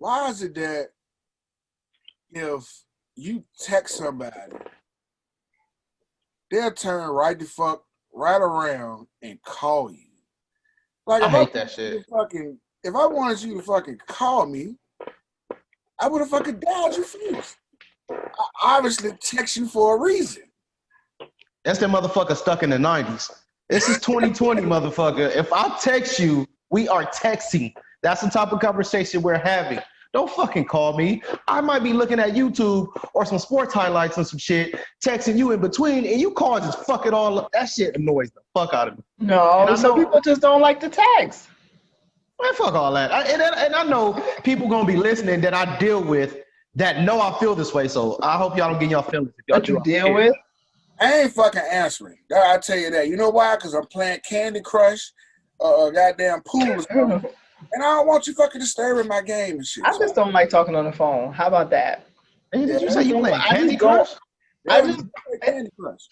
why is it that if you text somebody, they'll turn right around and call you? Like I hate that shit. If I wanted you to fucking call me, I would have fucking dialed you first. I obviously text you for a reason. That's that motherfucker stuck in the 90s. This is 2020, motherfucker. If I text you, we are texting. That's the type of conversation we're having. Don't fucking call me. I might be looking at YouTube or some sports highlights and some shit, texting you in between, and you call just fuck it all up. That shit annoys the fuck out of me. No, some people just don't like the text. Man, fuck all that. And I know people gonna be listening that I deal with that know I feel this way. So I hope y'all don't get y'all feelings. If y'all That you deal with? I ain't fucking answering. I tell you that. You know why? Because I'm playing Candy Crush, goddamn pool, and I don't want you fucking disturbing my game and shit. I just don't like talking on the phone. How about that? Did you say you playing Candy Crush? I just play Candy Crush.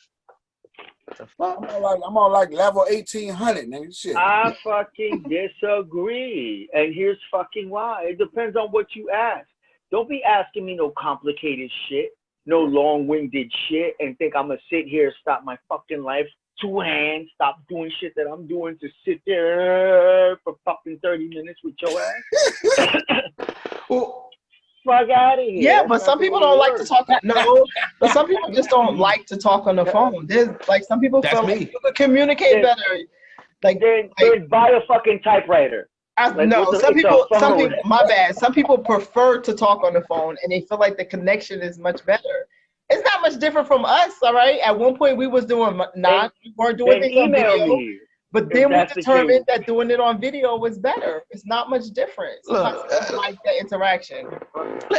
The fuck? I'm on like level 1800, nigga. Shit. I fucking disagree, and here's fucking why. It depends on what you ask. Don't be asking me no complicated shit, no long-winded shit, and think I'm gonna sit here, stop my fucking life, two hands, stop doing shit that I'm doing to sit there for fucking 30 minutes with your ass. Well, fuck out of here. Yeah, but some people don't like to talk. No, but some people just don't like to talk on the phone. There's like some people feel like you can communicate better. Like then buy a fucking typewriter. No, some people, my bad. Some people prefer to talk on the phone and they feel like the connection is much better. It's not much different from us, all right? At one point we was doing we weren't doing things on video, but then we determined that doing it on video was better. It's not much different. Sometimes I like that interaction.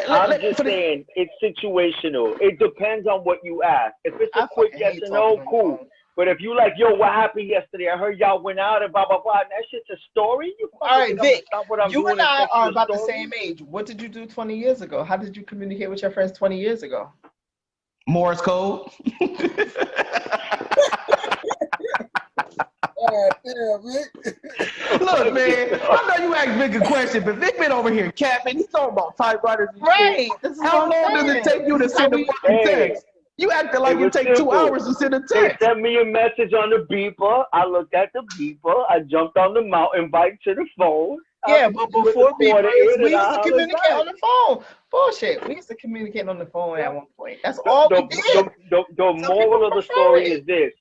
I'm just saying, it's situational. It depends on what you ask. If it's a quick yes or no, cool. But if you like, yo, what happened yesterday? I heard y'all went out and blah, blah, blah. And that shit's a story. All right, Vic, you and I are about the same age. What did you do 20 years ago? How did you communicate with your friends 20 years ago? Morse code. Look, man, I know you asked Vic a question, but Vic been over here capping. He's talking about typewriters and shit. How long does it take you to send a fucking text? You acting like it takes 2 hours to send a text. They sent me a message on the beeper. I looked at the beeper. I jumped on the mountain bike to the phone. Yeah, but before beepers, we used to communicate on the phone. Bullshit. We used to communicate on the phone at one point. That's all we did. The moral of the story is this.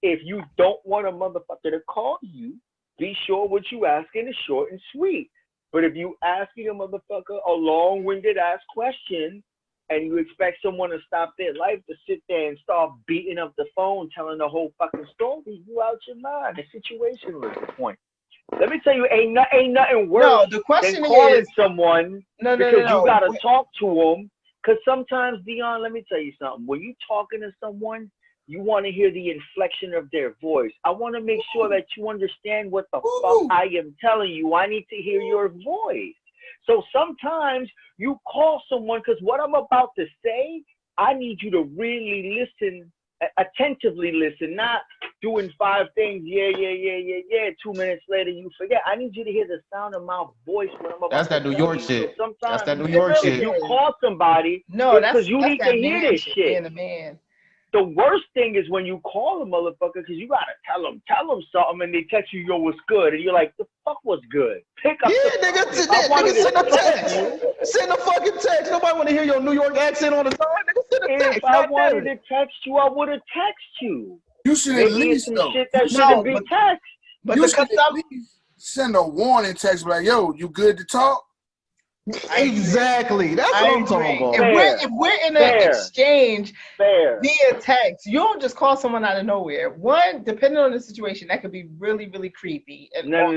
If you don't want a motherfucker to call you, be sure what you asking is short and sweet. But if you asking a motherfucker a long-winded ass question and you expect someone to stop their life to sit there and start beating up the phone, telling the whole fucking story, you out your mind. The situation is the point. Let me tell you, ain't nothing worse the question than calling is, someone because you gotta talk to them. Because sometimes, Dion, let me tell you something. When you talking to someone, you want to hear the inflection of their voice. I want to make sure that you understand what the fuck I am telling you. I need to hear your voice. So sometimes you call someone because what I'm about to say, I need you to really listen, attentively listen, not doing 5 things, yeah. 2 minutes later, you forget. I need you to hear the sound of my voice when I'm about That's to that New York shit. So that's that New York shit. If you call somebody, because you need to hear this shit. Being a man. The worst thing is when you call a motherfucker because you gotta tell them something and they text you, yo, what's good? And you're like, the fuck was good? Pick up nigga, send a text. Send a fucking text. Nobody want to hear your New York accent all the time. Nigga, send a text. If I wanted to text you, I would have texted you. You should at least some shit that shouldn't be text. But you should at least send a warning text like, yo, you good to talk? Exactly. That's what I'm talking about. If we're in an exchange via text, you don't just call someone out of nowhere. One, depending on the situation, that could be really, really creepy. No.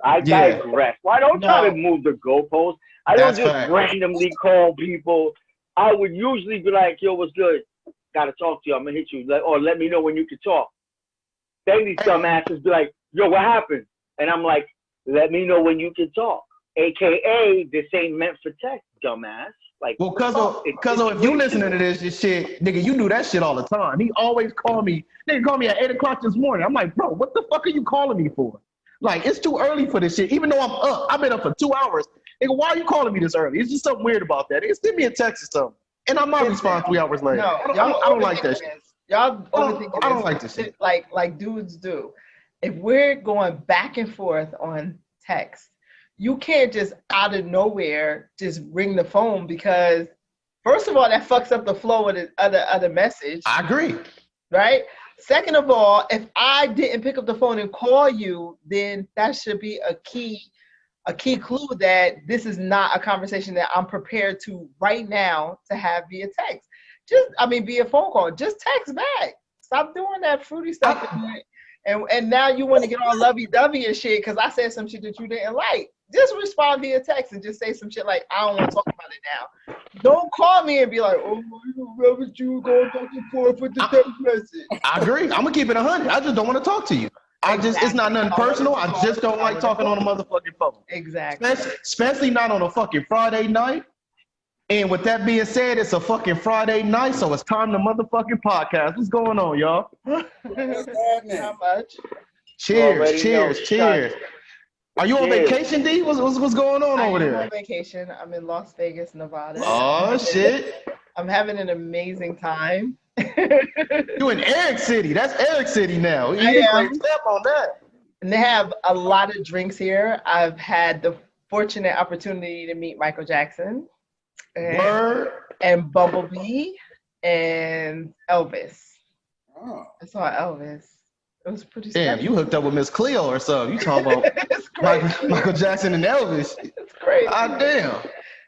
I digress. Why don't try to move the goalposts? I don't just randomly call people. I would usually be like, yo, what's good? Gotta talk to you. I'm gonna hit you. Or let me know when you can talk. Then these dumbasses be like, yo, what happened? And I'm like, let me know when you can talk. AKA, this ain't meant for text, dumbass. Like, well, Cuzzo, if you listening to this shit, nigga, you do that shit all the time. He always call me. Nigga call me at 8 o'clock this morning. I'm like, bro, what the fuck are you calling me for? Like, it's too early for this shit. Even though I'm up, I've been up for 2 hours. Nigga, why are you calling me this early? It's just something weird about that. Send me a text or something. And I might respond 3 hours later. No, I don't like that shit. Y'all overthinking this. I don't like this shit. Like dudes do. If we're going back and forth on text, you can't just out of nowhere just ring the phone because, first of all, that fucks up the flow of the other message. I agree. Right? Second of all, if I didn't pick up the phone and call you, then that should be a key clue that this is not a conversation that I'm prepared to right now to have via text. Via phone call. Just text back. Stop doing that fruity stuff. And now you want to get all lovey-dovey and shit because I said some shit that you didn't like. Just respond via text and just say some shit like, I don't want to talk about it now. Don't call me and be like, oh, you going back and forth with the text message. I agree. I'm going to keep it 100. I just don't want to talk to you. It's not nothing personal. I just don't like talking on a motherfucking phone. Exactly. Especially not on a fucking Friday night. And with that being said, it's a fucking Friday night, so it's time to motherfucking podcast. What's going on, y'all? Not much. Cheers. Are you on vacation, D? What's going on over there? I'm on vacation. I'm in Las Vegas, Nevada. Oh, shit. I'm having an amazing time. You in Eric City. That's Eric City now. You can step on that. And they have a lot of drinks here. I've had the fortunate opportunity to meet Michael Jackson. And Bumblebee and Elvis. Oh. I saw Elvis. It was pretty Damn, special. you hooked up with Miss Cleo or something. You talking about Michael Jackson and Elvis. It's crazy. Ah, damn.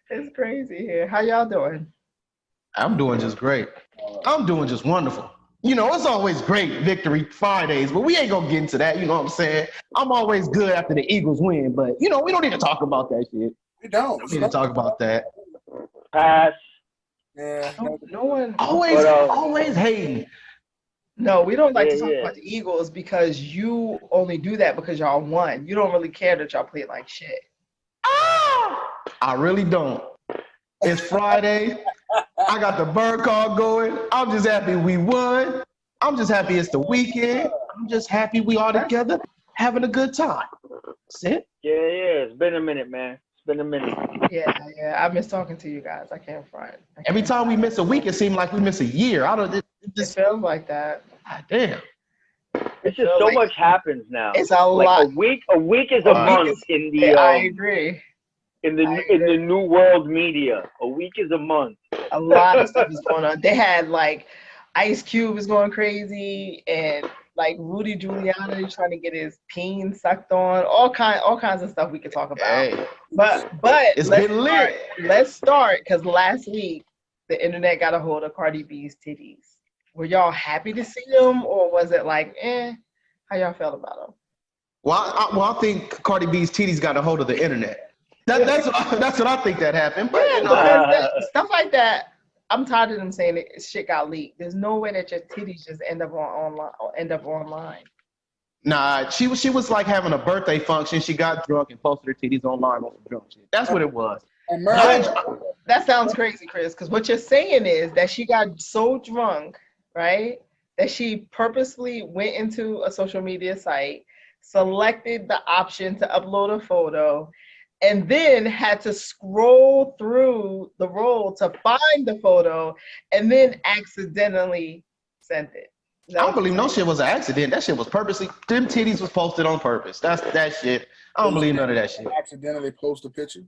It's crazy here. How y'all doing? I'm doing just great. I'm doing just wonderful. You know, it's always great Victory Fridays, but we ain't gonna get into that, you know what I'm saying? I'm always good after the Eagles win, but, you know, we don't need to talk about that shit. We don't. We need to talk about that. Pass. Yeah. No one. Always hating. No, we don't like to talk about the Eagles because you only do that because y'all won. You don't really care that y'all played like shit. I really don't. It's Friday. I got the bird call going. I'm just happy we won. I'm just happy it's the weekend. I'm just happy we all together having a good time. That's it. Yeah. It's been a minute, man. It's been a minute. Yeah. I miss talking to you guys. I can't front. Every time we miss a week, it seems like we miss a year. It feels like that. God damn. It's just so much happens now. It's a lot. A week is a month in the. I agree. In the new world media, a week is a month. A lot of stuff is going on. They had like Ice Cube is going crazy, and like Rudy Giuliani trying to get his peen sucked on. All kinds of stuff we could talk about. Hey. But it's been lit. Let's start because last week the internet got a hold of Cardi B's titties. Were y'all happy to see them, or was it like, how y'all felt about them? Well, I think Cardi B's titties got a hold of the internet. That's what I think that happened. But Stuff like that, I'm tired of them saying that shit got leaked. There's no way that your titties just end up online. Nah, she was like having a birthday function. She got drunk and posted her titties online on some drunk shit. That's what it was. That sounds crazy, Chris, because what you're saying is that she got so drunk, right, that she purposely went into a social media site, selected the option to upload a photo, and then had to scroll through the roll to find the photo, and then accidentally sent it. I don't believe no shit was an accident. That shit was purposely. Them titties was posted on purpose. That's that shit. I don't believe none of that shit. Accidentally post a picture?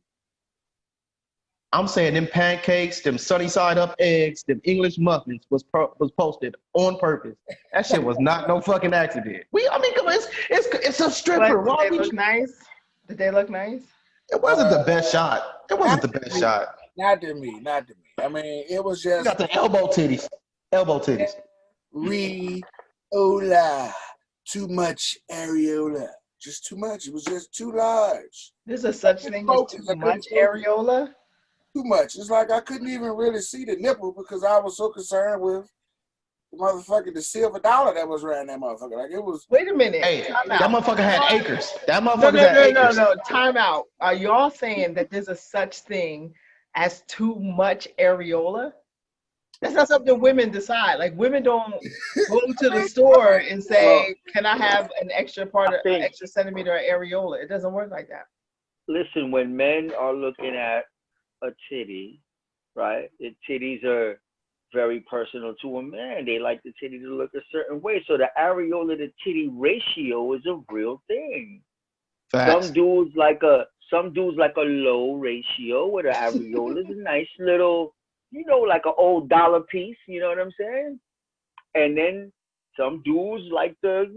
I'm saying them pancakes, them sunny side up eggs, them English muffins was posted on purpose. That shit was not no fucking accident. Come on, it's a stripper. Did they look nice? Did they look nice? It wasn't the best shot. It wasn't the best shot. Not to me. I mean, it was just. You got the elbow titties. Areola. Too much areola. Just too much. It was just too large. There's a such thing as too much areola? Too much. It's like I couldn't even really see the nipple because I was so concerned with the silver dollar that was around that motherfucker. Like it was. Wait a minute. Hey, that motherfucker had acres. That motherfucker had acres. No. Time out. Are y'all saying that there's a such thing as too much areola? That's not something women decide. Like women don't go to the store and say, "Can I have an extra extra centimeter of areola?" It doesn't work like that. Listen, when men are looking at a titty, right? The titties are very personal to a man. They like the titty to look a certain way. So the areola to titty ratio is a real thing. Facts. Some dudes like a low ratio where the areola is a nice little, like an old dollar piece, you know what I'm saying? And then some dudes like the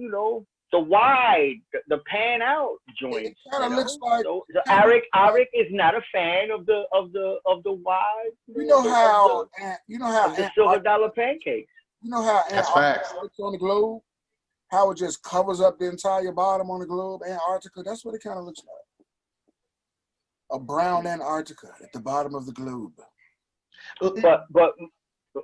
wide, the pan out joints. It kind of looks like. So Arik is not a fan of the wide. You know how the silver dollar pancakes. You know how That's Antarctica facts. looks on the globe? How it just covers up the entire bottom on the globe, Antarctica. That's what it kind of looks like. A brown Antarctica at the bottom of the globe. But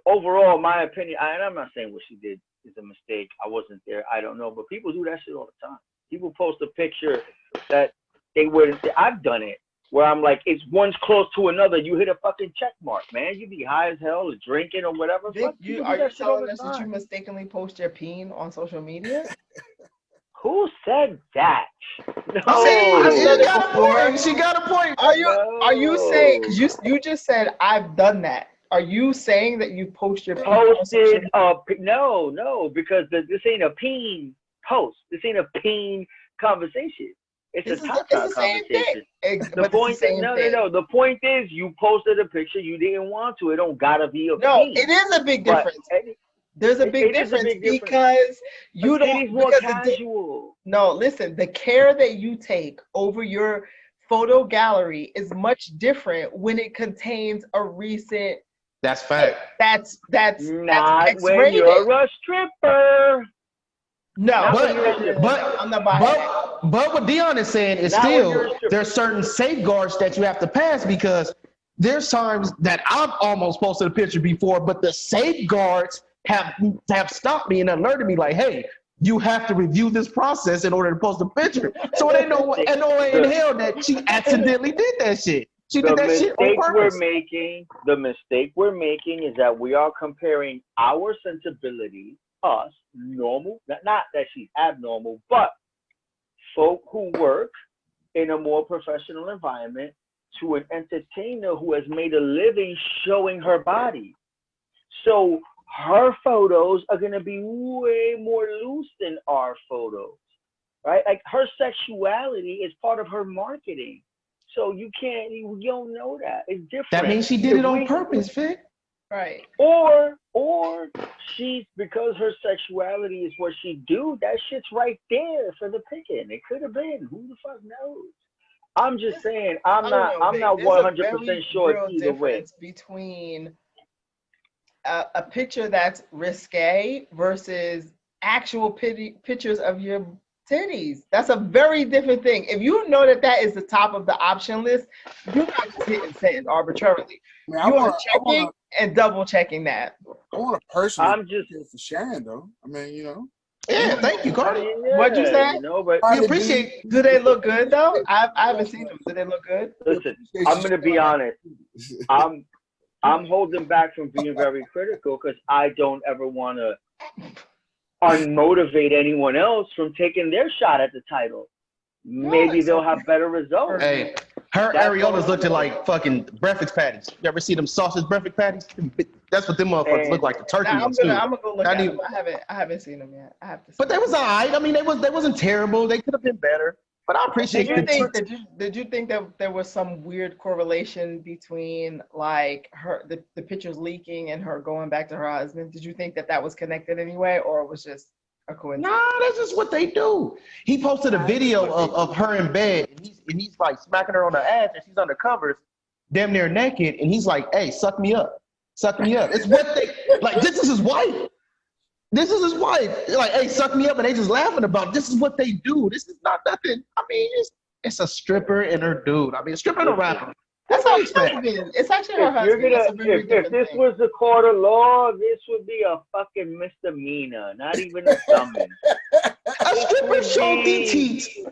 overall, my opinion, and I'm not saying what she did is a mistake. I wasn't there. I don't know. But people do that shit all the time. People post a picture that they wouldn't. I've done it where I'm like, it's one's close to another. You hit a fucking check mark, man. You be high as hell or drinking or whatever. Vic, are you telling us that you mistakenly post your peen on social media? Who said that? No. She got a point. She got a point. Are you saying, because you just said I've done that? Are you saying that you post your posted no, because this ain't a peen post. This ain't a peen conversation. It's a top conversation. The point is no. The point is you posted a picture you didn't want to. It don't gotta be a peen. No, it is a big difference. There's a big difference because you don't. It is more casual. No, listen. The care that you take over your photo gallery is much different when it contains a recent. That's fact. That's not when you're a stripper. No, but I'm not buying that. But what Dion is saying is still there's certain safeguards that you have to pass, because there's times that I've almost posted a picture before, but the safeguards have stopped me and alerted me like, hey, you have to review this process in order to post a picture. So it ain't no way in hell that she accidentally did that shit. She did that shit on purpose. The mistake we're making is that we are comparing our sensibility, us, normal, not that she's abnormal, but folk who work in a more professional environment to an entertainer who has made a living showing her body. So her photos are going to be way more loose than our photos, right? Like her sexuality is part of her marketing. So you don't know that. It's different. That means she did it on purpose, Vic. Right. Or she's, because her sexuality is what she do, that shit's right there for the picking. It could have been. Who the fuck knows? I'm just saying, I'm not 100% sure either way. Between a picture that's risque versus actual pictures of your titties. That's a very different thing. If you know that is the top of the option list, you're not just hitting send arbitrarily. You are checking and double checking that. I want a person. I'm just for sharing though. I mean, Yeah, thank you, Cardi. What'd you say? But we appreciate. Do they look good though? I haven't seen them. Do they look good? Listen, I'm gonna be honest. I'm holding back from being very critical because I don't ever want to unmotivate anyone else from taking their shot at the title. Maybe they'll have better results. Hey, her areolas looking like fucking breakfast patties. You ever see them sausage breakfast patties? That's what them motherfuckers look like. The turkey ones too. I'm gonna go look at them. I haven't seen them yet. I have to. But they was alright. I mean, they wasn't terrible. They could have been better. But I appreciate Did you think that there was some weird correlation between like the pictures leaking and her going back to her husband? Did you think that was connected anyway, or it was just a coincidence? Nah, that's just what they do. He posted a video of her in bed, and he's like smacking her on the ass, and she's under covers, damn near naked, and he's like, "Hey, suck me up, suck me up." It's what they like. This is his wife. This is his wife. They're like, "Hey, suck me up," and they just laughing about it. This is what they do. This is not nothing. I mean, it's a stripper and her dude. I mean, a stripper and a rapper. That's how it's It's actually her husband. If this was the court of law, this would be a fucking misdemeanor, not even a summons. A stripper showed the teeth.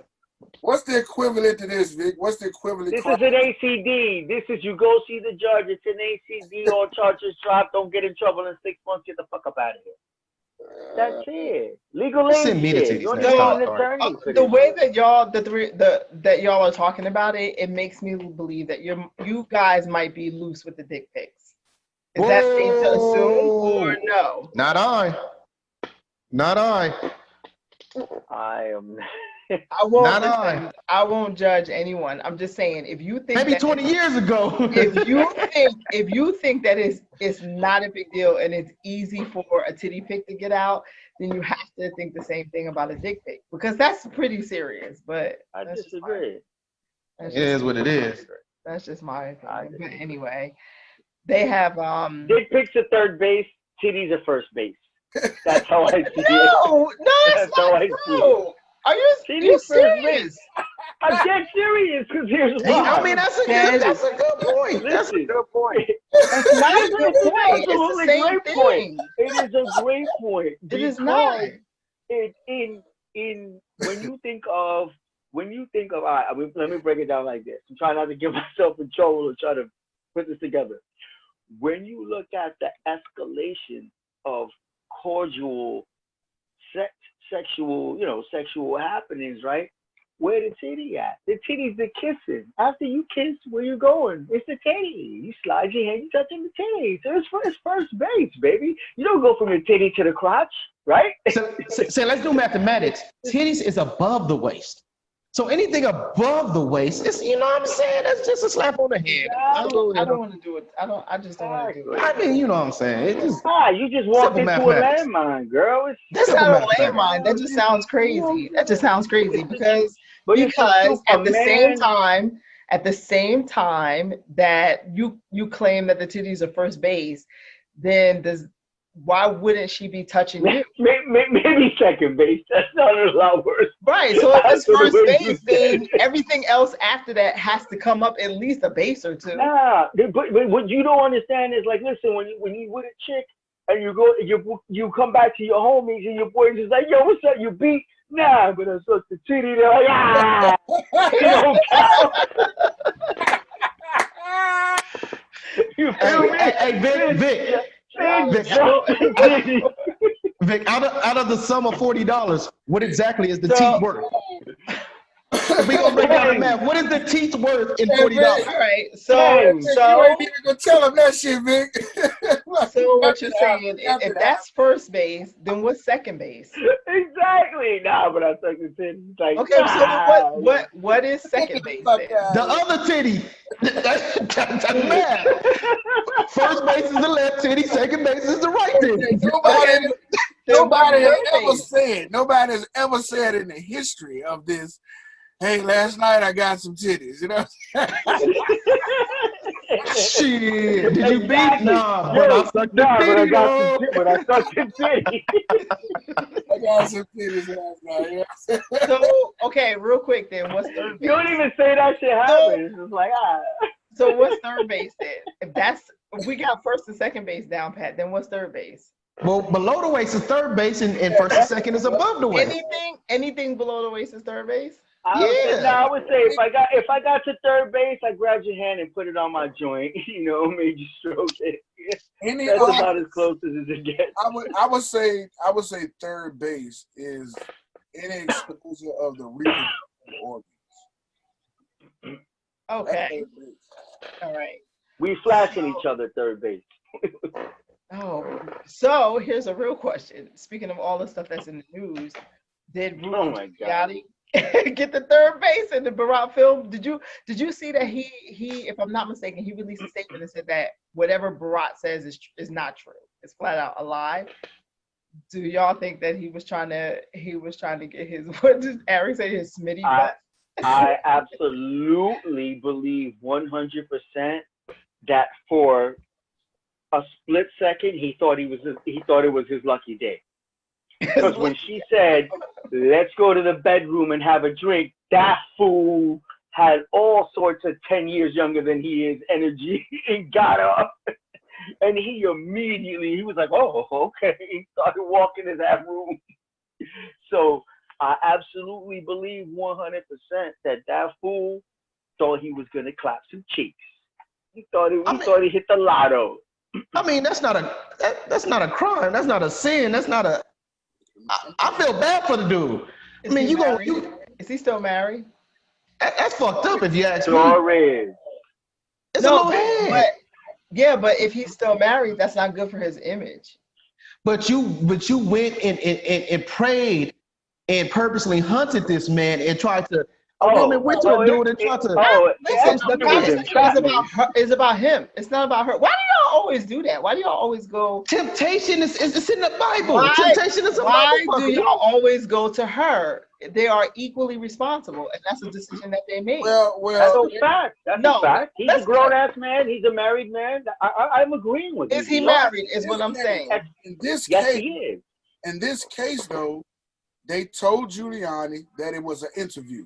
What's the equivalent to this, Vic? What's the equivalent? This is an ACD. This is you go see the judge. It's an ACD. All charges dropped. Don't get in trouble in 6 months. Get the fuck up out of here. That's it. Legal aid shit. You don't need an attorney for the this way shit. that y'all, that y'all are talking about it, it makes me believe that you guys might be loose with the dick pics. Is that safe to assume or no? Not I. Not I. I am. I won't judge anyone. I'm just saying, if you think maybe 20 years ago, if you think that it's not a big deal and it's easy for a titty pic to get out, then you have to think the same thing about a dick pic, because that's pretty serious. But I disagree. It is what it is. That's just my opinion. But anyway, they have dick pics at third base, titties at first base. That's how I see it. No, that's not true. Are you serious? I'm dead serious, because here's why. I mean, that's a good point. That's a good point. That's not a good point. It's the same thing. It is a great point. It is not. When you think of, I mean, let me break it down like this. I'm trying not to get myself in trouble or try to put this together. When you look at the escalation of cordial sexual happenings, right? Where the titty at? The titty's the kissing. After you kiss, where you going? It's the titty. You slide your hand, you touching the titty. So it's first base, baby. You don't go from the titty to the crotch, right? So let's do mathematics. Titties is above the waist. So anything above the waist, it's, you know what I'm saying? That's just a slap on the head. I don't want to do it. I just don't want to do it. I mean, you know what I'm saying? It just, you just walked into a landmine, girl. That's not a landmine. That just sounds crazy. Because at the same time that you claim that the titties are first base, then why wouldn't she be touching you? Maybe second base. That's not a lot worse. Right. So if it's first base, then everything else after that has to come up at least a base or two. Nah, but what you don't understand is, like, listen, when you with a chick and you come back to your homies and your boys is like, yo, what's up? You beat? Nah, but I sucked the titty. They're like, ah. You don't count. You feel me? Hey, Vic. Vic, out of the sum of $40, what exactly is the teeth worth? We gonna break down the math. What is the teeth worth in $40? All right, so you ain't even gonna tell him that shit, Vic. So what you're saying? If that's first base, then what's second base? Exactly. Nah, but I suck the titty. Like, okay, so what is second base then? The other titty. That's math. First base is the left titty. Second base is the right titty. Nobody has ever said in the history of this, hey, last night I got some titties, you know? Shit, did you beat? Nah, but I sucked the titty. But I sucked the titty. I got some titties last night. Yeah. So, okay, real quick then, what's third base? You don't even say that shit happened. It's just like, So what's third base then? If we got first and second base down pat, then what's third base? Well, below the waist is third base, and first and second is above the waist. Anything below the waist is third base? I would say if I got to third base, I grabbed your hand and put it on my joint, made you stroke it. That's about as close as it gets. I would say third base is any exposure of the reproductive organs. Okay. All right. We flashing each other third base. Oh, so here's a real question. Speaking of all the stuff that's in the news, did Rudy Giuliani get the third base in the Barack film? Did you see that he if I'm not mistaken, he released a statement and said that whatever Barack says is not true. It's flat out a lie. Do y'all think that he was trying to get his, what did Eric say, his Smitty butt? I absolutely believe 100% that for a split second he thought it was his lucky day. Because when she said, let's go to the bedroom and have a drink, that fool had all sorts of 10 years younger than he is energy and got up. And he was like, oh, okay. He started walking in that room. So I absolutely believe 100% that fool thought he was gonna clap some cheeks. He thought he hit the lotto. I mean, that's not a crime. That's not a sin. That's not a. I feel bad for the dude. Is he still married? That's fucked up if you ask me. Sure is. It's a little head. But if he's still married, that's not good for his image. But you went and prayed and purposely hunted this man and tried to. A woman went to a dude and tried to. Listen, the conversation is about him. It's not about her. Why do y'all always do that? Why do y'all always go? Temptation is in the Bible. Temptation is a Why do y'all always go to her? They are equally responsible, and that's a decision that they made. Well, that's a fact. That's a fact. He's a grown-ass man. He's a married man. I'm agreeing with you. Is he married? Is what I'm saying. In this yes, case, he is. In this case, though, they told Giuliani that it was an interview.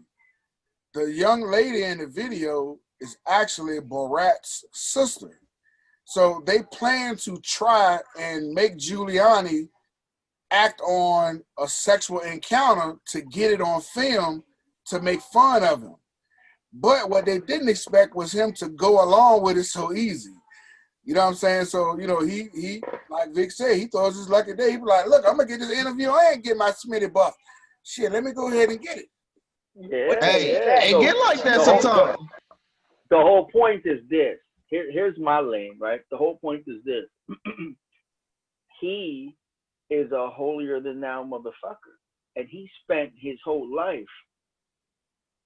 The young lady in the video is actually Borat's sister. So they plan to try and make Giuliani act on a sexual encounter to get it on film to make fun of him. But what they didn't expect was him to go along with it so easy. You know what I'm saying? So, you know, he like Vic said, he thought it was his lucky day. He was like, look, I'm going to get this interview. I ain't get my Smitty buff. Shit, let me go ahead and get it. Yeah, Hey, get like that sometimes. The whole point is this. Here's my lane, right? The whole point is this. He is a holier than thou motherfucker, and he spent his whole life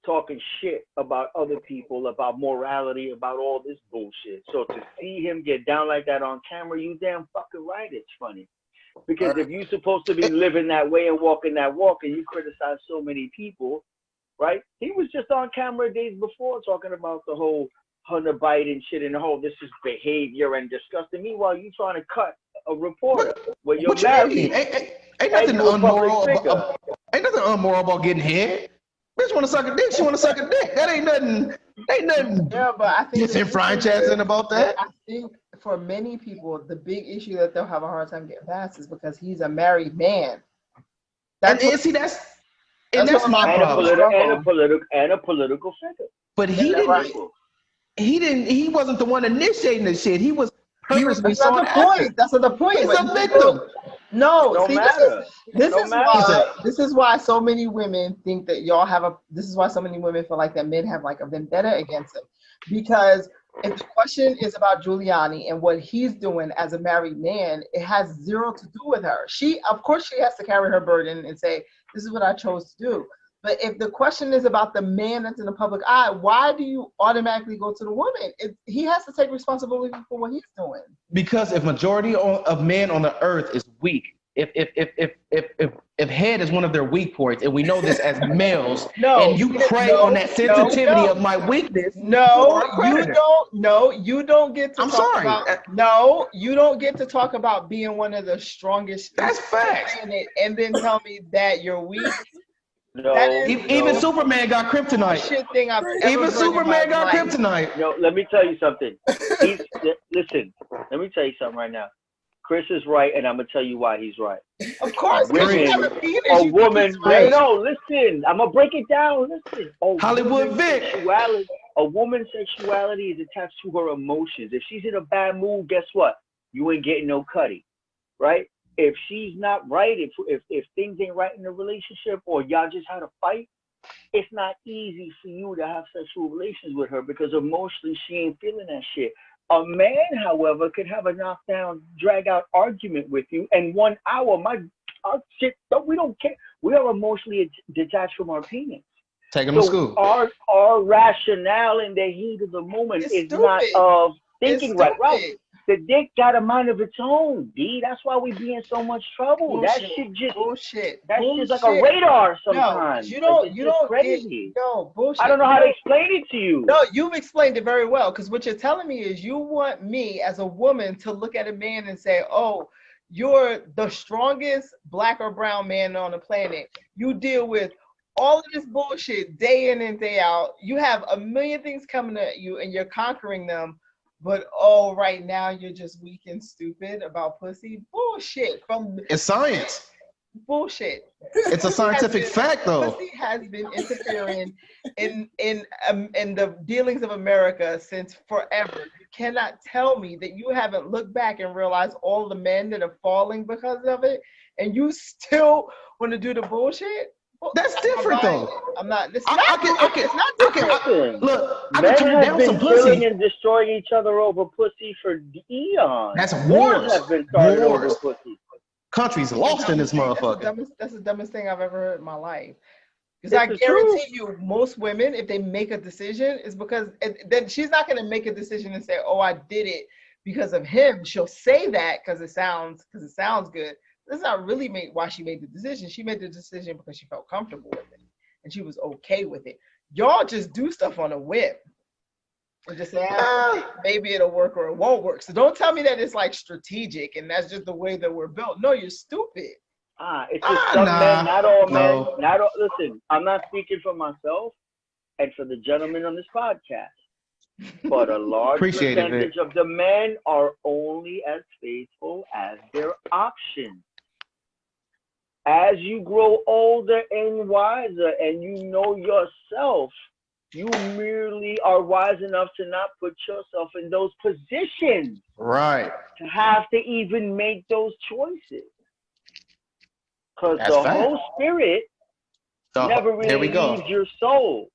talking shit about other people, about morality, about all this bullshit. So to see him get down like that on camera, you damn fucking right, it's funny. Because if you're supposed to be living that way and walking that walk, and you criticize so many people, right? He was just on camera days before talking about the whole Hunter Biden shit and the whole this is behavior and disgusting. Meanwhile, you trying to cut a reporter where you're married. Ain't nothing unmoral about getting head. Bitch want to suck a dick. She want to suck a dick. That ain't nothing. Yeah, but I think disenfranchising about that. I think for many people, the big issue that they'll have a hard time getting past is because he's a married man. That's my problem. And a political figure. But he wasn't the one initiating the shit. He was purposely That's not the point. He's a victim. No, see, this is why so many women think that this is why so many women feel like that men have like a vendetta against him. Because if the question is about Giuliani and what he's doing as a married man, it has zero to do with her. Of course she has to carry her burden and say, this is what I chose to do. But if the question is about the man that's in the public eye, why do you automatically go to the woman? He has to take responsibility for what he's doing. Because if majority of men on the earth is weak, if head is one of their weak points, and we know this as males, and you prey on that sensitivity of my weakness, you don't get to you don't get to talk about being one of the strongest. That's facts. And then tell me that you're weak. Even Superman got kryptonite. Even Superman got kryptonite. No, let me tell you something. Listen, let me tell you something right now. Chris is right, and I'm gonna tell you why he's right. Of course, a woman. No, listen. I'm gonna break it down. Listen. Hollywood Vic. A woman's sexuality is attached to her emotions. If she's in a bad mood, guess what? You ain't getting no cutty, right? If she's not right, if things ain't right in the relationship, or y'all just had a fight, it's not easy for you to have sexual relations with her because emotionally she ain't feeling that shit. A man, however, could have a knockdown, drag-out argument with you, and 1 hour, we don't care. We are emotionally detached from our penis. Take him to school. Our rationale in the heat of the moment is not of thinking right. The dick got a mind of its own, D. That's why we be in so much trouble. Bullshit. That shit just bullshit. That's just like a radar sometimes. No, you don't crazy. Bullshit. I don't know how to explain it to you. No, you've explained it very well. Because what you're telling me is you want me as a woman to look at a man and say, "Oh, you're the strongest black or brown man on the planet. You deal with all of this bullshit day in and day out. You have a million things coming at you, and you're conquering them." But right now you're just weak and stupid about pussy. Bullshit. It's science. Bullshit. It's a scientific fact, though. Pussy has been interfering in the dealings of America since forever. You cannot tell me that you haven't looked back and realized all the men that are falling because of it, and you still want to do the bullshit. That's different, though. I'm not. It's not different. Look, I Men can turn have down been some killing pussy. and destroying each other over pussy for eons. That's Wars wars. have been started Wars. over pussy. Country's lost in this motherfucker. That's the dumbest thing I've ever heard in my life. Because I guarantee you, most women, if they make a decision, is because then she's not going to make a decision and say, "Oh, I did it because of him." She'll say that because it sounds good. That's not really why she made the decision. She made the decision because she felt comfortable with it and she was okay with it. Y'all just do stuff on a whim and just say, maybe it'll work or it won't work. So don't tell me that it's like strategic and that's just the way that we're built. No, you're stupid. It's just some men, not all men. Not all. Listen, I'm not speaking for myself and for the gentlemen on this podcast, but a large percentage of the men are only as faithful as their options. As you grow older and wiser and you know yourself, you merely are wise enough to not put yourself in those positions. Right. To have to even make those choices. Because the Holy Spirit never really leaves your soul.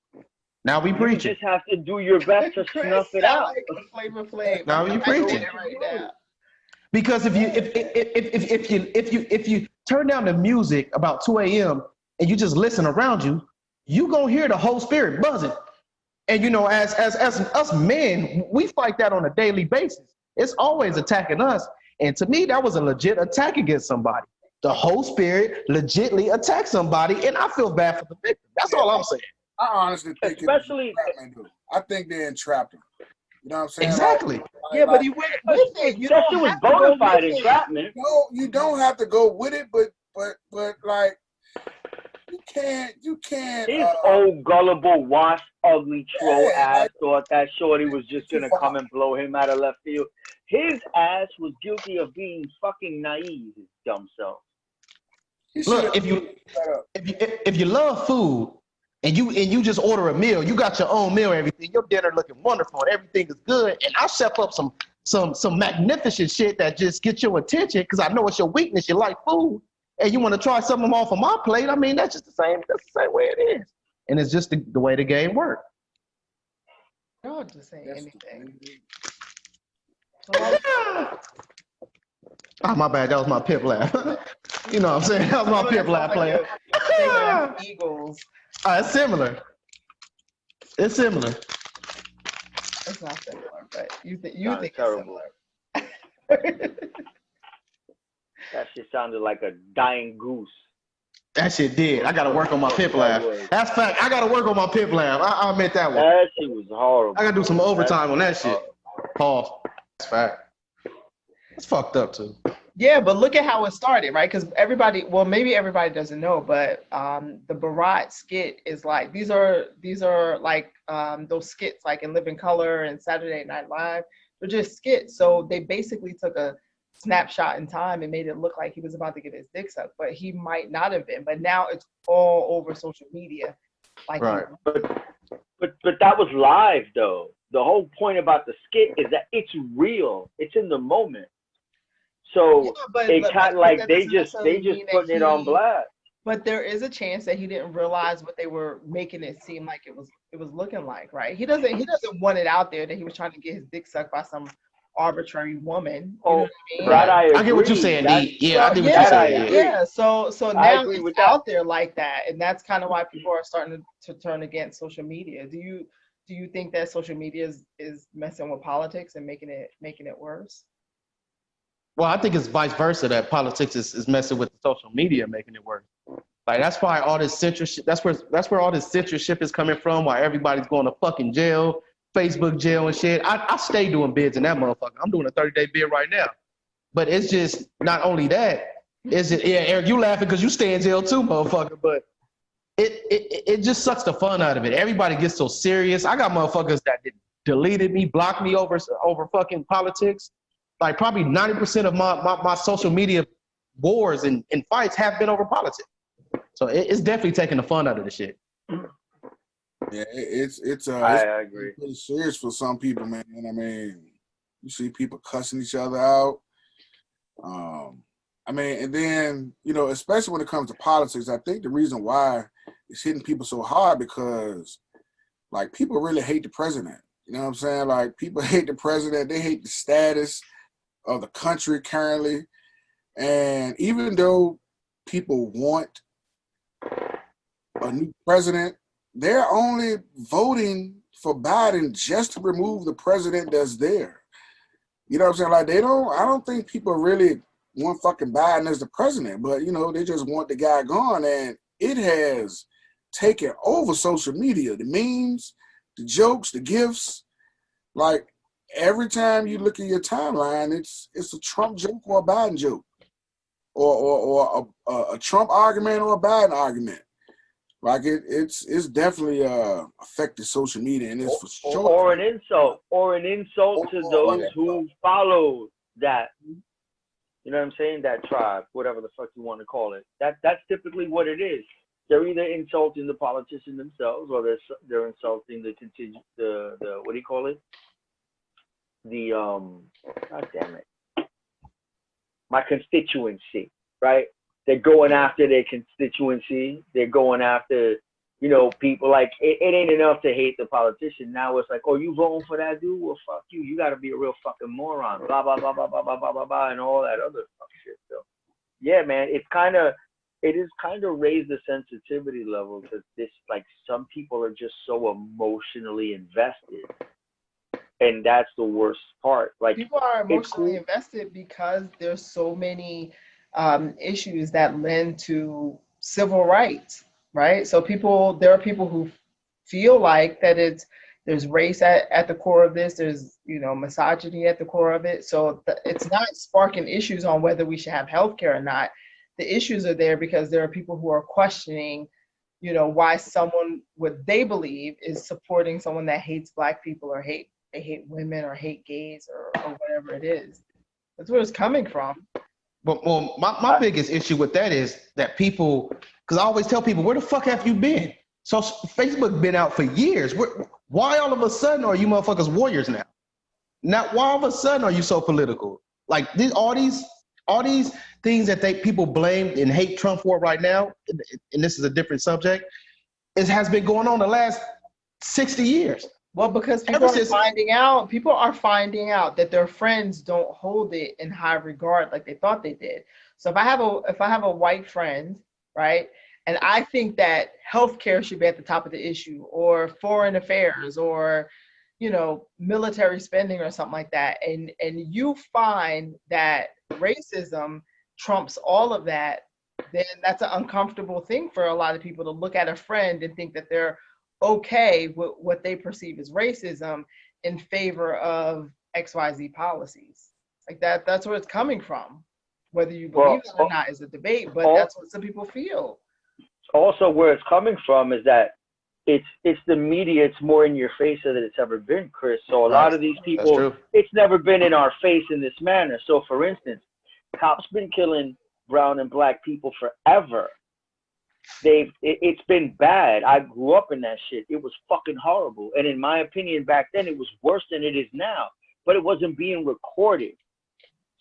Now we preach it. You just have to do your best to snuff it out. Flavor Flav. Now you preach it. Right now. Because if you turn down the music about 2 a.m. and you just listen around you, you gonna hear the Holy Spirit buzzing. And you know, as us men, we fight that on a daily basis. It's always attacking us. And to me, that was a legit attack against somebody. The Holy Spirit legitly attacked somebody, and I feel bad for the victim. That's all I'm saying. I honestly think I think they entrapped him. You know what I'm saying? Exactly. But he went with it. You don't was bona fide entrapment. No, you don't have to go with it, but like you can't. His old gullible, washed, ugly troll ass thought that shorty was just gonna come and blow him out of left field. His ass was guilty of being fucking naive, his dumb self. Look, if you love food and you just order a meal, you got your own meal, everything, your dinner looking wonderful, and everything is good, and I'll step up some magnificent shit that just gets your attention because I know it's your weakness. You like food, and you want to try something off of my plate. I mean, that's just the same. That's the same way it is, and it's just the way the game works. Y'all just saying anything. Oh, my bad. That was my pip laugh. You know what I'm saying? That was my pip laugh, player. Eagles. It's similar. It's similar. It's not similar, but you think it's terrible. Similar. That shit sounded like a dying goose. That shit did. I got to work on my pip laugh. That's fact. I got to work on my pip laugh. I admit that one. That shit was horrible. I got to do some overtime on that shit. Pause. That's fact. It's fucked up too. Yeah, but look at how it started, right? Because maybe everybody doesn't know, but the Barat skit is like these are like those skits like in Living Color and Saturday Night Live. They're just skits. So they basically took a snapshot in time and made it look like he was about to get his dick sucked, but he might not have been. But now it's all over social media. Like right. But that was live though. The whole point about the skit is that it's real. It's in the moment. So it kind of like they just putting it on blast. But there is a chance that he didn't realize what they were making it seem like it was looking like, right? He doesn't want it out there that he was trying to get his dick sucked by some arbitrary woman. You know what I mean? That I get what you're saying, D. Yeah, I get what you're saying. Yeah. So now it's out there like that, and that's kind of why people are starting to turn against social media. Do you think that social media is messing with politics and making it worse? Well, I think it's vice versa, that politics is messing with the social media, making it worse. Like that's why all this censorship. That's where all this censorship is coming from. Why everybody's going to fucking jail, Facebook jail and shit. I stay doing bids in that motherfucker. I'm doing a 30-day bid right now. But it's just not only that. Eric, you laughing because you stay in jail too, motherfucker. But it just sucks the fun out of it. Everybody gets so serious. I got motherfuckers that deleted me, blocked me over fucking politics. Like probably 90% of my social media wars and fights have been over politics. So it's definitely taking the fun out of the shit. Yeah, it's I agree. pretty serious for some people, man. I mean, you see people cussing each other out. I mean, and then, you know, especially when it comes to politics, I think the reason why it's hitting people so hard because, like, people really hate the president. You know what I'm saying? Like, people hate the president. They hate the status of the country currently. And even though people want a new president, they're only voting for Biden just to remove the president that's there. You know what I'm saying? Like, I don't think people really want fucking Biden as the president, but, you know, they just want the guy gone. And it has taken over social media, the memes, the jokes, the gifs. Like, every time you look at your timeline, it's a Trump joke or a Biden joke, or a Trump argument or a Biden argument. Like, it's definitely affected social media, and it's for sure. Or an insult to those who follow that. You know what I'm saying? That tribe, whatever the fuck you want to call it. That's typically what it is. They're either insulting the politician themselves, or they're insulting the what do you call it? God damn it, my constituency, right? They're going after their constituency. They're going after, you know, people. Like, it ain't enough to hate the politician. Now it's like, oh, you voting for that dude? Well, fuck you. You got to be a real fucking moron. Blah, blah, blah, blah, blah, blah, blah, blah, blah, and all that other fuck shit. So, yeah, man, it is kind of raised the sensitivity level because this, like, some people are just so emotionally invested. And that's the worst part. Like, people are emotionally invested because there's so many issues that lend to civil rights, right? So there are people who feel like that there's race at the core of this. There's, you know, misogyny at the core of it. So it's not sparking issues on whether we should have healthcare or not. The issues are there because there are people who are questioning, you know, why someone, what they believe is supporting someone that hates Black people or they hate women or hate gays or whatever it is. That's where it's coming from. But well, my biggest issue with that is that people, because I always tell people, where the fuck have you been? So Facebook been out for years. Why all of a sudden are you motherfuckers warriors now? Now, why all of a sudden are you so political? Like, all these things that people blame and hate Trump for right now, and this is a different subject, has been going on the last 60 years. Well, because people are finding out that their friends don't hold it in high regard like they thought they did. So if I have a white friend, right, and I think that healthcare should be at the top of the issue, or foreign affairs, or, you know, military spending or something like that, and you find that racism trumps all of that, then that's an uncomfortable thing for a lot of people to look at a friend and think that they're okay with what they perceive as racism in favor of XYZ policies. Like that's where it's coming from. Whether you believe it or not is a debate, but that's what some people feel. Also, where it's coming from is that it's the media. It's more in your face than it's ever been, Chris. So a lot of these people, it's never been in our face in this manner. So, for instance, cops been killing brown and Black people forever. It's been bad. I grew up in that shit. It was fucking horrible. And in my opinion, back then it was worse than it is now. But it wasn't being recorded.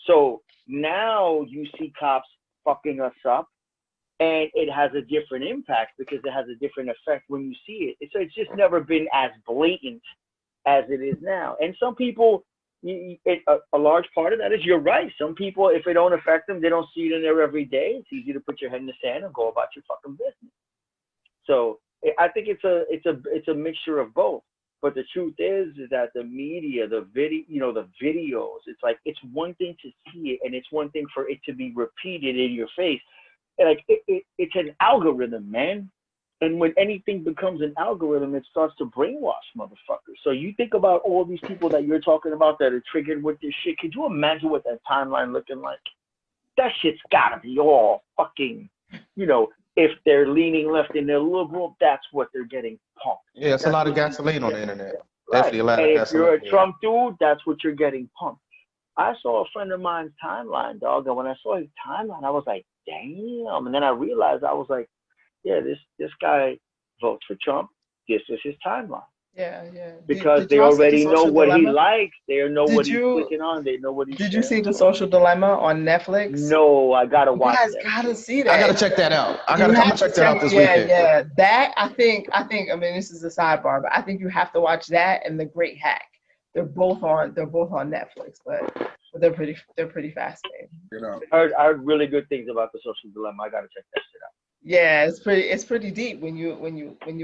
So now you see cops fucking us up, and it has a different impact because it has a different effect when you see it. So it's just never been as blatant as it is now. And some people, a large part of that is, you're right. Some people, if it don't affect them, they don't see it in there every day. It's easy to put your head in the sand and go about your fucking business. So I think it's a mixture of both. But the truth is that the media, the videos, it's like, it's one thing to see it, and it's one thing for it to be repeated in your face. And like it's an algorithm, man. And when anything becomes an algorithm, it starts to brainwash motherfuckers. So you think about all these people that you're talking about that are triggered with this shit. Could you imagine what that timeline looking like? That shit's gotta be all fucking, you know, if they're leaning left and they're liberal, that's what they're getting pumped. Yeah, it's a lot of gasoline on the internet. Right. Definitely a lot and of if gasoline. you're a Trump dude, that's what you're getting pumped. I saw a friend of mine's timeline, dog, and when I saw his timeline, I was like, damn. And then I realized, I was like, yeah, this guy votes for Trump. This is his timeline. Yeah, yeah. Because did they y'all see already know Social what he Dilemma? likes. They know Did what he's you clicking on. They know what he's Did you see sharing. The Social Dilemma on Netflix? No, I gotta You watch guys that. gotta see that. I gotta check that out. I'm You gonna have check to that out this yeah, weekend. yeah. That I think. I mean, this is a sidebar, but I think you have to watch that and The Great Hack. They're both on Netflix, but they're pretty fascinating. You know. I heard really good things about The Social Dilemma. I gotta check that shit out. Yeah, it's pretty deep when you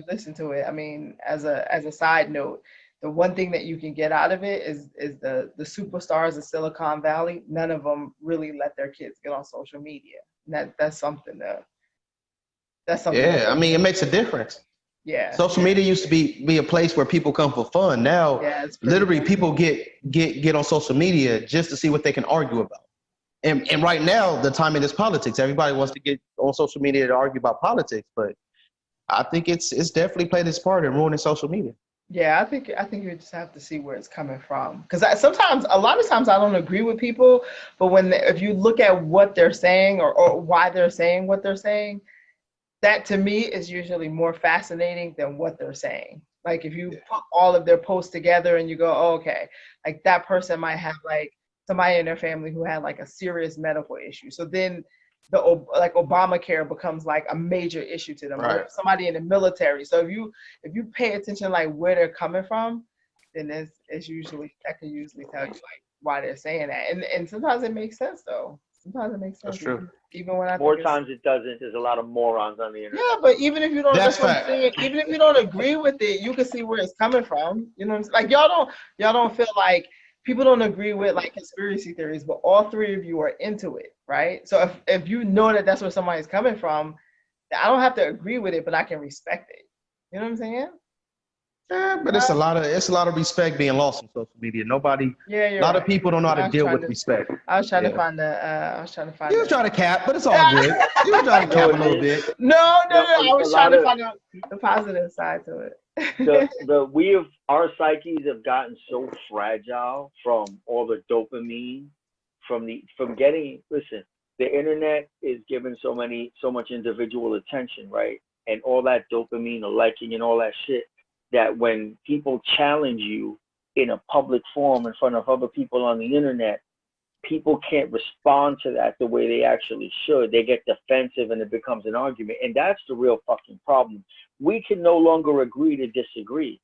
listen to it. I mean, as a side note, the one thing that you can get out of it is the superstars of Silicon Valley. None of them really let their kids get on social media. That's something Yeah, I mean, it makes a difference. Yeah. Social media used to be a place where people come for fun. Now, literally, people get on social media just to see what they can argue about. And right now, the timing is politics. Everybody wants to get on social media to argue about politics, but I think it's definitely played its part in ruining social media. Yeah, I think you just have to see where it's coming from. Because a lot of times I don't agree with people, but if you look at what they're saying or why they're saying what they're saying, that to me is usually more fascinating than what they're saying. Like if you put all of their posts together and you go, oh, okay, like that person might have like somebody in their family who had like a serious medical issue. So then like Obamacare becomes like a major issue to them. Right. Or somebody in the military. So if you pay attention like where they're coming from, then it's usually that can usually tell you like why they're saying that. And sometimes it makes sense though. Sometimes it makes sense. That's true. Even when I more times it doesn't. There's a lot of morons on the internet. Yeah, but even if you don't, That's fact. even if you don't agree with it, you can see where it's coming from. You know what I'm saying? Like y'all don't feel like people don't agree with like conspiracy theories, but all three of you are into it, right? So if you know that that's where somebody's coming from, I don't have to agree with it, but I can respect it. You know what I'm saying? Yeah, but it's a lot of respect being lost on social media. A lot of people don't know how to deal with respect. I was trying to find You were trying to cap, but it's all good. You were trying to cap a little bit. No. I was trying to find the positive side to it. Our psyches have gotten so fragile from all the dopamine, from getting. Listen, the internet is giving so much individual attention, right? And all that dopamine, the liking, and all that shit. That when people challenge you in a public forum in front of other people on the internet, people can't respond to that the way they actually should. They get defensive and it becomes an argument. And that's the real fucking problem. We can no longer agree to disagree.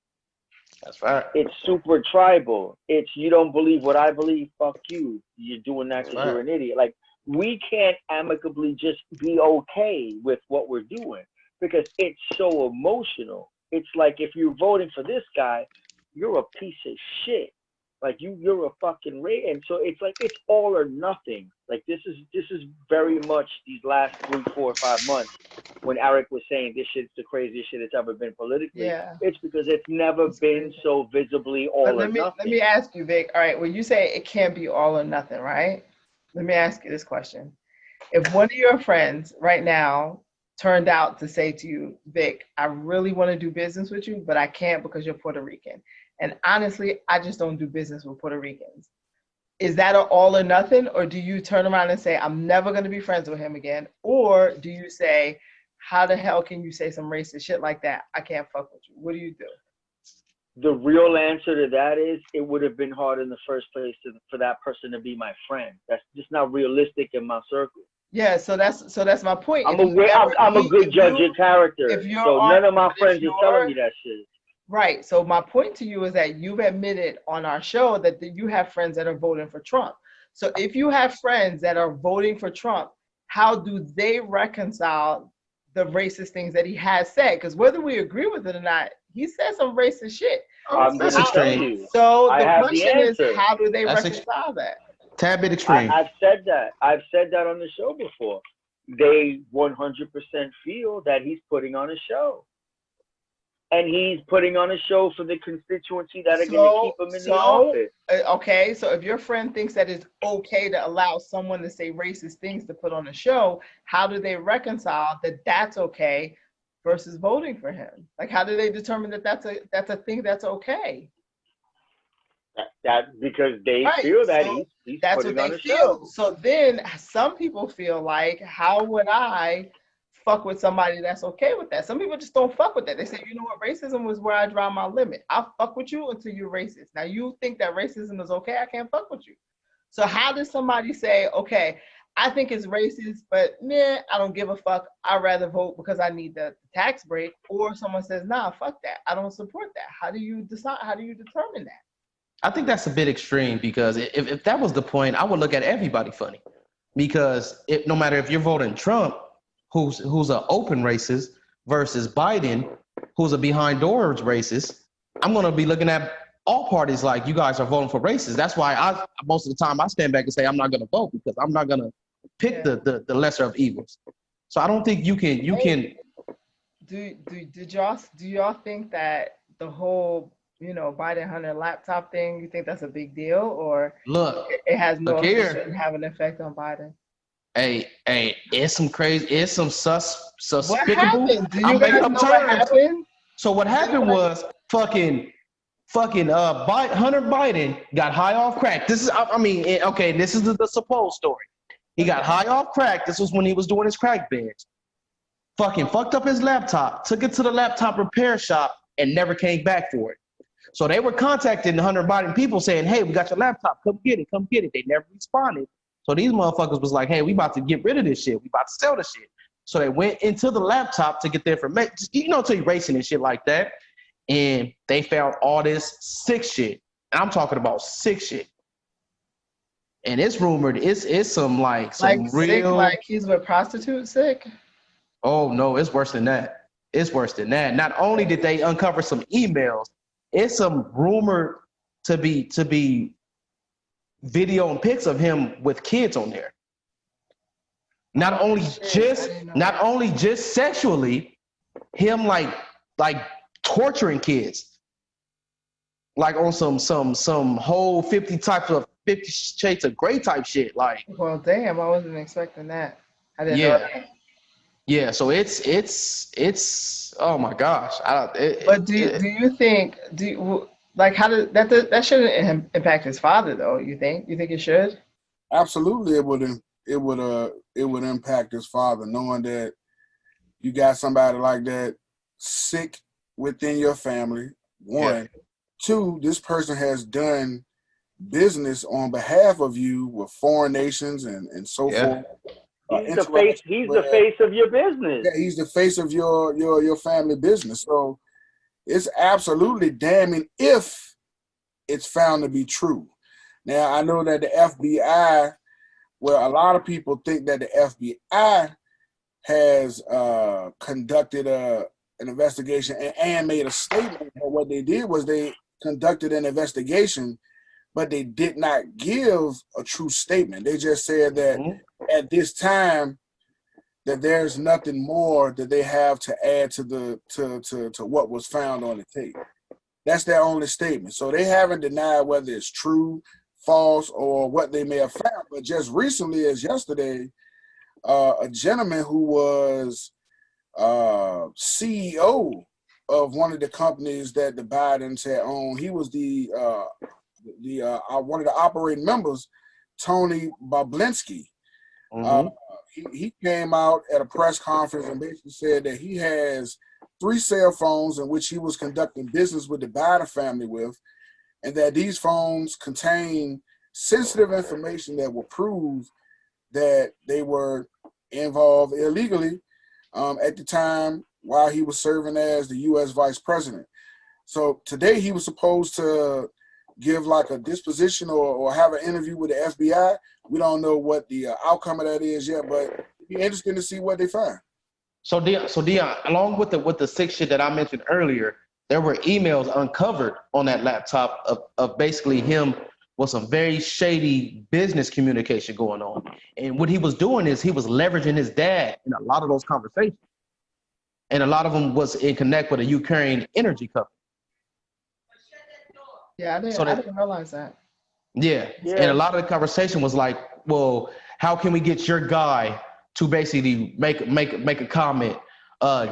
That's right. It's super tribal. It's you don't believe what I believe, fuck you. You're doing that because you're an idiot. Like, we can't amicably just be okay with what we're doing because it's so emotional. It's like if you're voting for this guy, you're a piece of shit. Like you're a fucking and so it's like it's all or nothing. Like this is very much these last 3, 4, 5 months when Eric was saying this shit's the craziest shit it's ever been politically. Yeah. It's because it's never been so visibly all or nothing. Let me ask you, Vic. All right, when you say it can't be all or nothing, right? Let me ask you this question: if one of your friends right now turned out to say to you, Vic, I really want to do business with you, but I can't because you're Puerto Rican. And honestly, I just don't do business with Puerto Ricans. Is that an all or nothing? Or do you turn around and say, I'm never going to be friends with him again? Or do you say, how the hell can you say some racist shit like that? I can't fuck with you. What do you do? The real answer to that is it would have been hard in the first place for that person to be my friend. That's just not realistic in my circle. Yeah, so that's my point. I'm a good judge of character. So none of my friends are telling me that shit. Right. So my point to you is that you've admitted on our show that you have friends that are voting for Trump. So if you have friends that are voting for Trump, how do they reconcile the racist things that he has said? Because whether we agree with it or not, he said some racist shit. That's extreme. So the question is, how do they reconcile that? Tad bit extreme. I've said that on the show before. They 100% feel that he's putting on a show. And he's putting on a show for the constituency that are going to keep him in the office. Okay, so if your friend thinks that it's okay to allow someone to say racist things to put on a show, how do they reconcile that that's okay versus voting for him? Like, how do they determine that that's a thing that's okay? That because they feel that he's that's putting what on they a feel. show. So then some people feel like, how would I fuck with somebody that's okay with that? Some people just don't fuck with that. They say, you know what, racism was where I draw my limit. I'll fuck with you until you're racist. Now you think that racism is okay, I can't fuck with you. So how does somebody say, okay, I think it's racist, but I don't give a fuck. I'd rather vote because I need the tax break. Or someone says, nah, fuck that. I don't support that. How do you decide? How do you determine that? I think that's a bit extreme because if that was the point, I would look at everybody funny. Because no matter if you're voting Trump, who's an open racist, versus Biden, who's a behind doors racist, I'm going to be looking at all parties like you guys are voting for racists. That's why most of the time I stand back and say I'm not going to vote because I'm not going to pick the lesser of evils. So I don't think you can. Do y'all think that the whole Biden Hunter laptop thing, you think that's a big deal, or it has it shouldn't have an effect on Biden? Hey, it's some crazy, it's some suspicable. What happened? Do you guys know what happened? So what happened was fucking Hunter Biden got high off crack. This is, this is the supposed story. He got high off crack. This was when he was doing his crack binge. Fucking fucked up his laptop, took it to the laptop repair shop, and never came back for it. So they were contacting the Hunter Biden people saying, hey, we got your laptop. Come get it. Come get it. They never responded. So these motherfuckers was like, hey, we about to get rid of this shit. We about to sell this shit. So they went into the laptop to get the information, to erasing and shit like that. And they found all this sick shit. And I'm talking about sick shit. And it's rumored it's some real sick, like he's with prostitutes sick. Oh no, it's worse than that. It's worse than that. Not only did they uncover some emails, it's some rumored to be video and pics of him with kids on there. Not only just sexually, him like torturing kids. Like on some whole 50 Shades of Grey type shit. Like, well, damn, I wasn't expecting that. I didn't know that. Yeah, so it's oh my gosh. But do you think how does that shouldn't impact his father though? You think it should? Absolutely, it would impact his father, knowing that you got somebody like that sick within your family. One, two, this person has done business on behalf of you with foreign nations and so forth. He's the face. He's the face of your business. Yeah, he's the face of your family business. So it's absolutely damning if it's found to be true. Now I know that the FBI, well, a lot of people think that the FBI has conducted an investigation and made a statement. But what they did was they conducted an investigation, but they did not give a true statement. They just said that at this time that there's nothing more that they have to add to what was found on the tape. That's their only statement. So they haven't denied whether it's true, false, or what they may have found. But just recently, as yesterday, a gentleman who was CEO of one of the companies that the Bidens had owned, he was one of the operating members, Tony Bobulinski. He came out at a press conference and basically said that he has 3 cell phones in which he was conducting business with the Biden family with, and that these phones contain sensitive information that will prove that they were involved illegally at the time while he was serving as the U.S. vice president. So today he was supposed to give like a disposition or have an interview with the FBI. We don't know what the outcome of that is yet, but it'd be interesting to see what they find. So Dion, along with the sick shit that I mentioned earlier, there were emails uncovered on that laptop of basically him with some very shady business communication going on. And what he was doing is he was leveraging his dad in a lot of those conversations. And a lot of them was in connect with a Ukraine energy company. Yeah, I didn't realize that. Yeah. And a lot of the conversation was like, well, how can we get your guy to basically make a comment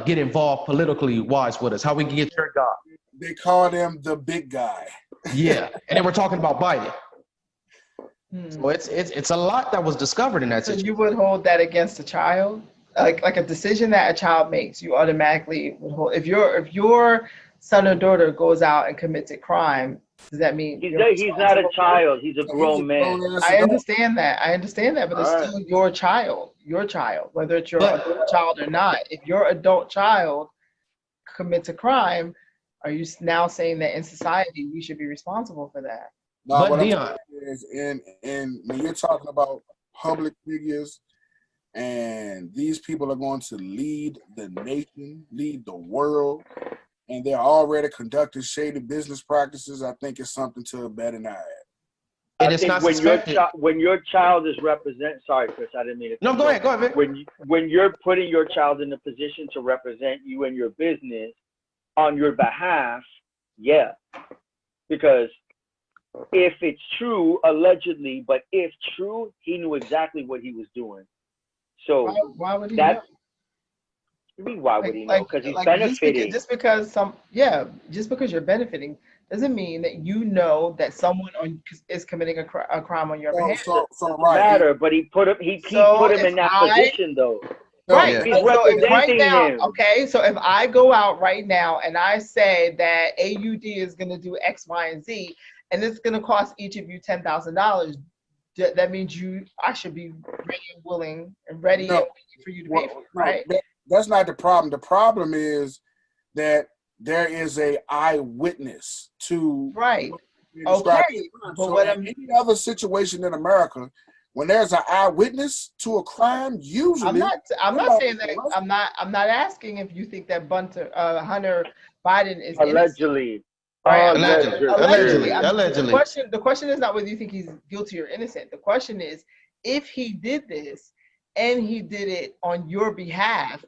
get involved politically wise with us, how we can get turned on. They call him the big guy. Yeah, and then we're talking about Biden. So it's a lot that was discovered in that situation. So you would hold that against a child, like a decision that a child makes, you automatically would hold. If your son or daughter goes out and commits a crime, does that mean he's not a child? He's a grown man. I understand that, but it's still your child, whether it's your adult child or not. If your adult child commits a crime, are you now saying that in society we should be responsible for that? No, but what Dion is when you're talking about public figures, and these people are going to lead the nation, lead the world, and they're already conducting shady business practices, I think it's something to bet an eye at. And it's not when your child is sorry, Chris, I didn't mean to. No, go ahead. When you're putting your child in a position to represent you and your business on your behalf, yeah, because if it's true, allegedly, but if true, he knew exactly what he was doing. So why would he know? I mean, why would he know? Because he's benefiting. Just because you're benefiting doesn't mean that you know that someone is committing a crime on your behalf. So right. Matter, but he put him in that position though. Right. He's representing him. Okay, so if I go out right now and I say that AUD is going to do X, Y, and Z, and it's going to cost each of you $10,000, that means I should be ready and willing and ready and waiting for you to pay for it, right? That's not the problem. The problem is that there is a eyewitness to right. Okay, but any other situation in America, when there's an eyewitness to a crime, usually I'm not saying that. I'm not asking if you think that Hunter Biden is allegedly. Innocent. Right? Allegedly. The question is not whether you think he's guilty or innocent. The question is, if he did this and he did it on your behalf,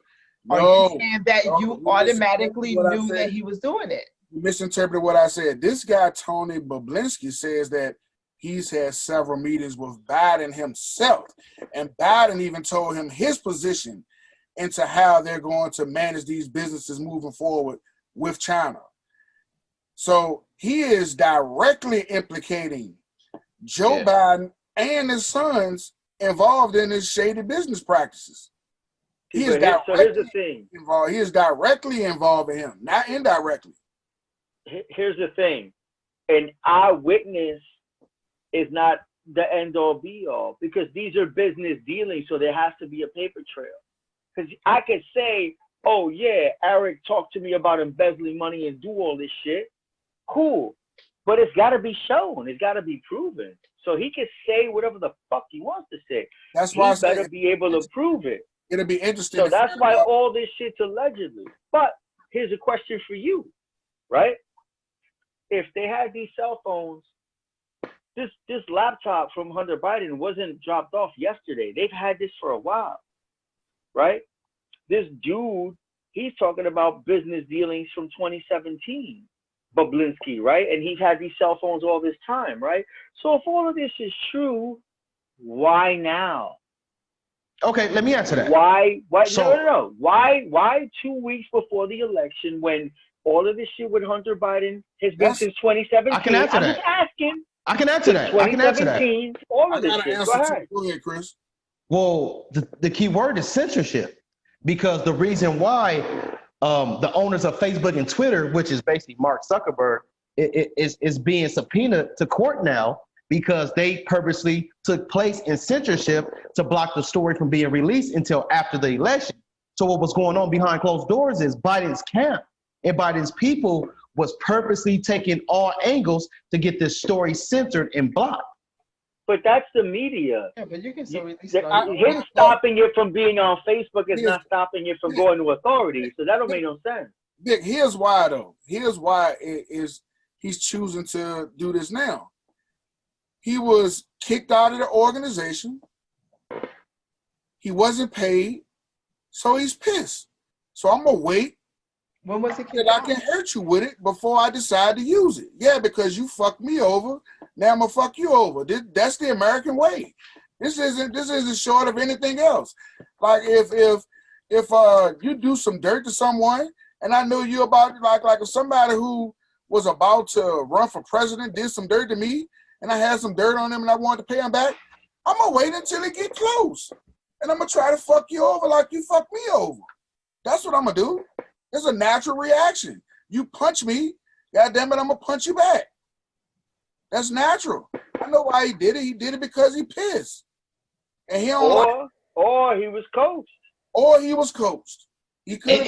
are you saying that you automatically knew that he was doing it? You misinterpreted what I said. This guy, Tony Bobulinski, says that he's had several meetings with Biden himself, and Biden even told him his position into how they're going to manage these businesses moving forward with China. So he is directly implicating Joe Biden and his sons involved in his shady business practices. He is directly involved in him, not indirectly. Here's the thing. An eyewitness is not the end all be all, because these are business dealings, so there has to be a paper trail. Because I could say, oh yeah, Eric talked to me about embezzling money and do all this shit. Cool. But it's got to be shown. It's got to be proven. So he can say whatever the fuck he wants to say. That's why he better be able to prove it. It'll be interesting. So that's why all this shit's allegedly. But here's a question for you, right? If they had these cell phones, this laptop from Hunter Biden wasn't dropped off yesterday. They've had this for a while, right? This dude, he's talking about business dealings from 2017. Bobulinski, right? And he's had these cell phones all this time, right? So if all of this is true, why now? Okay, let me answer that. Why? No. Why 2 weeks before the election, when all of this shit with Hunter Biden has been since 2017? I can answer that. I'm just asking. I can answer that. I can answer that. All of this shit. Go ahead, Chris. Well, the key word is censorship, because the reason why the owners of Facebook and Twitter, which is basically Mark Zuckerberg, is being subpoenaed to court now, because they purposely took place in censorship to block the story from being released until after the election. So what was going on behind closed doors is Biden's camp and Biden's people was purposely taking all angles to get this story censored and blocked. But that's the media. Yeah, but you can still release him stopping it from being on Facebook is not stopping it from going to authorities. So that don't make no sense. Dick, here's why though. Here's why he's choosing to do this now. He was kicked out of the organization. He wasn't paid, so he's pissed. So I'm gonna wait. When was he kicked out? I can hurt you with it before I decide to use it. Yeah, because you fucked me over. Now I'm gonna fuck you over. That's the American way. This isn't short of anything else. Like if if you do some dirt to someone, and I know you about like if somebody who was about to run for president did some dirt to me, and I had some dirt on them, and I wanted to pay them back, I'm gonna wait until it get close, and I'm gonna try to fuck you over like you fucked me over. That's what I'm gonna do. It's a natural reaction. You punch me, goddamn it, I'm gonna punch you back. That's natural. I know why he did it. He did it because he pissed, and he don't like. Or he was coached. Or he was coached. He couldn't.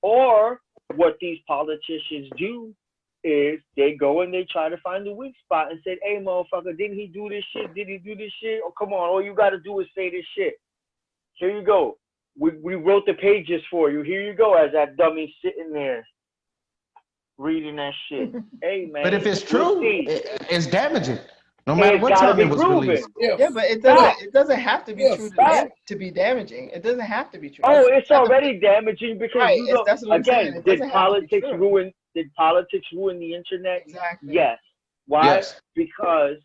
Or what these politicians do is they go and they try to find the weak spot and say, "Hey, motherfucker, didn't he do this shit? Did he do this shit? Oh, come on! All you got to do is say this shit. Here you go. We wrote the pages for you. Here you go." As that dummy sitting there reading that shit. Hey, man. But if it's true, it's damaging. No matter what time it was released. Yeah, but it doesn't have to be true to be damaging. It doesn't have to be true. Oh, it's already damaging because right, you know, again, did politics ruin the internet? Exactly. Yes. Why? Yes. Because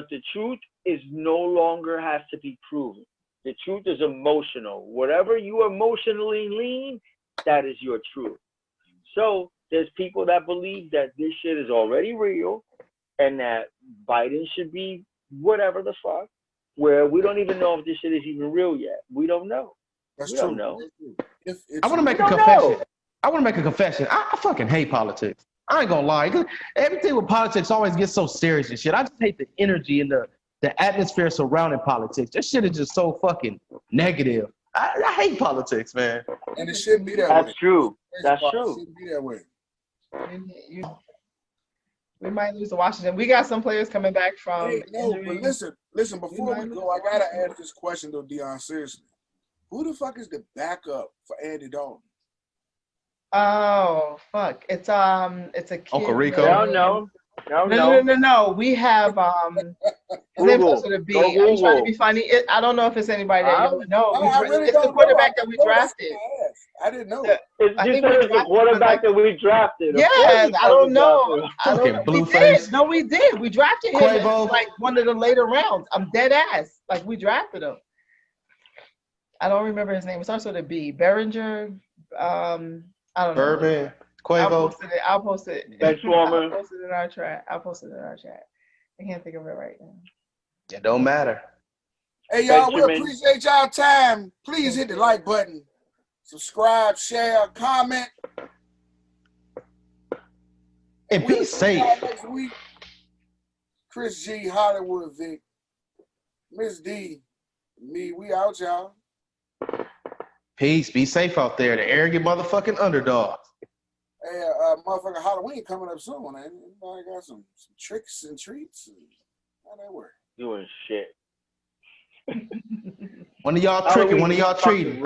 the truth is no longer has to be proven. The truth is emotional. Whatever you emotionally lean, that is your truth. So there's people that believe that this shit is already real and that Biden should be whatever the fuck, where we don't even know if this shit is even real yet. We don't know. That's we true. Don't know. I want to make a confession. I want to make a confession. I fucking hate politics. I ain't gonna lie. Everything with politics always gets so serious and shit. I just hate the energy and the atmosphere surrounding politics. That shit is just so fucking negative. I hate politics, man. And it shouldn't be that way. That's true. That's true. It shouldn't be that way. We might lose to Washington. We got some players coming back from. Hey, no, but listen. Before we go, I gotta ask this question though, Dion. Seriously, who the fuck is the backup for Andy Dalton? Oh fuck! It's a kid. Uncle Rico. No. We have his name starts with a B. Are you trying to be funny? I don't know if it's anybody that you know. It's the quarterback that we drafted. I didn't know. I think it's the quarterback that we drafted. Yes, I don't know. We did. We drafted him in like one of the later rounds. I'm dead ass. Like we drafted him. I don't remember his name. It starts with a B. Behringer. I don't know. Bourbon. Quavo. I'll post it. Benchwarmer. I'll post it in our chat. I can't think of it right now. It don't matter. Hey, y'all, we appreciate y'all time. Please hit the like button. Subscribe, share, comment. And be safe. Next week. Chris G, Hollywood Vic, Miss D, me, we out, y'all. Peace. Be safe out there. The arrogant motherfucking underdogs. Hey, motherfucking Halloween coming up soon, man. I got some tricks and treats. How that work? Doing shit. One of y'all tricking, one of y'all treating.